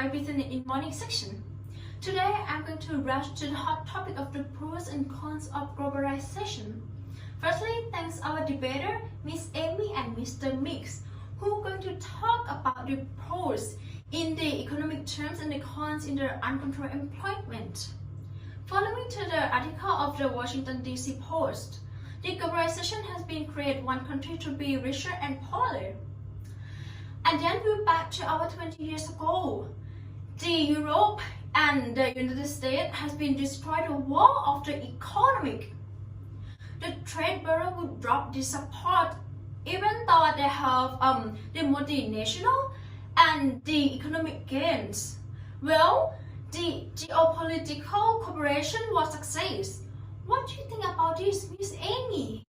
enjoy Business in Morning section. Today I'm going to rush to the hot topic of the pros and cons of globalization. Firstly, thanks our debater, Miss Amy and Mr. Mix, who are going to talk about the pros in the economic terms and the cons in the uncontrolled employment. Following to the article of the Washington DC Post, the globalization has been created one country to be richer and poorer. And then we're back to our 20 years ago. The Europe and the United States has been destroyed the wall of the economic. The trade barrier would drop the support even though they have the multinational and the economic gains. Well, the geopolitical cooperation was a success. What do you think about this, Miss Amy?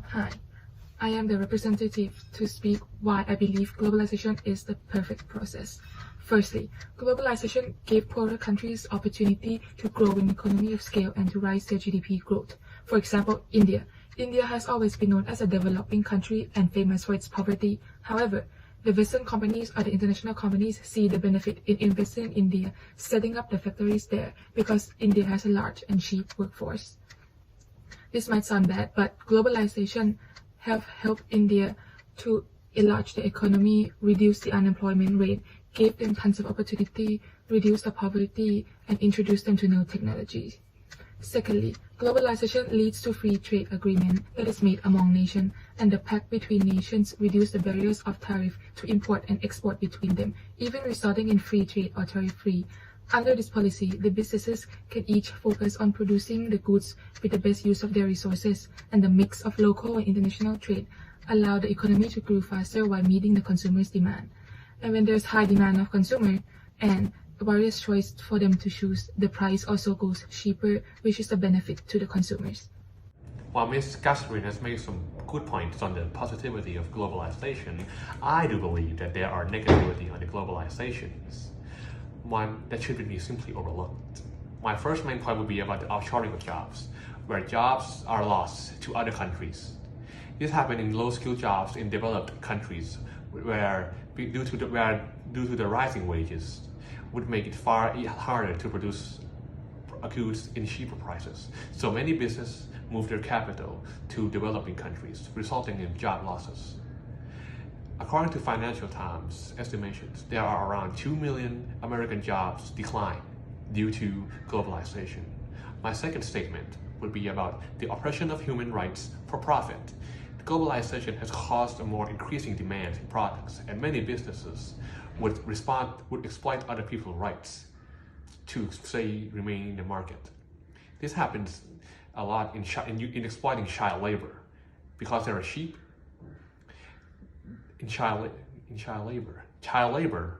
Hi, I am the representative to speak why I believe globalization is the perfect process. Firstly, globalization gave poorer countries opportunity to grow in economy of scale and to rise their GDP growth. For example, India. India has always been known as a developing country and famous for its poverty. However, the Western companies or the international companies see the benefit in investing in India, setting up the factories there because India has a large and cheap workforce. This might sound bad, but globalization have helped India to enlarge the economy, reduce the unemployment rate, gave them tons of opportunity, reduce the poverty, and introduce them to new technologies. Secondly, globalization leads to free trade agreement that is made among nations, and the pact between nations reduce the barriers of tariff to import and export between them, even resulting in free trade or tariff-free. Under this policy, the businesses can each focus on producing the goods with the best use of their resources, and the mix of local and international trade allow the economy to grow faster while meeting the consumer's demand. And when there's high demand of consumer and various choice for them to choose, the price also goes cheaper, which is a benefit to the consumers. While Ms. Catherine has made some good points on the positivity of globalization, I do believe that there are negativity on the globalizations. One that should be simply overlooked. My first main point would be about the offshoring of jobs, where jobs are lost to other countries. This happens in low-skilled jobs in developed countries, where due to the rising wages, would make it far harder to produce goods in cheaper prices. So many businesses move their capital to developing countries, resulting in job losses. According to Financial Times estimations, there are around 2 million American jobs decline due to globalization. My second statement would be about the oppression of human rights for profit. Globalization has caused a more increasing demand in products, and many businesses would exploit other people's rights to, say, remain in the market. This happens a lot in exploiting child labor because there are sheep in child labor. Child labor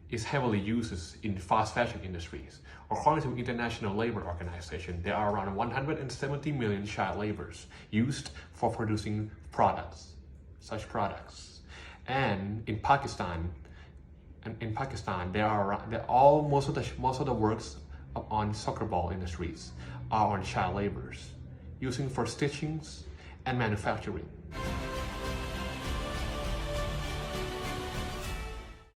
is heavily used in fast fashion industries. According to International Labor Organization, there are around 170 million child laborers used for producing such products. And in Pakistan, most of the works on soccer ball industries are on child laborers, using for stitchings and manufacturing.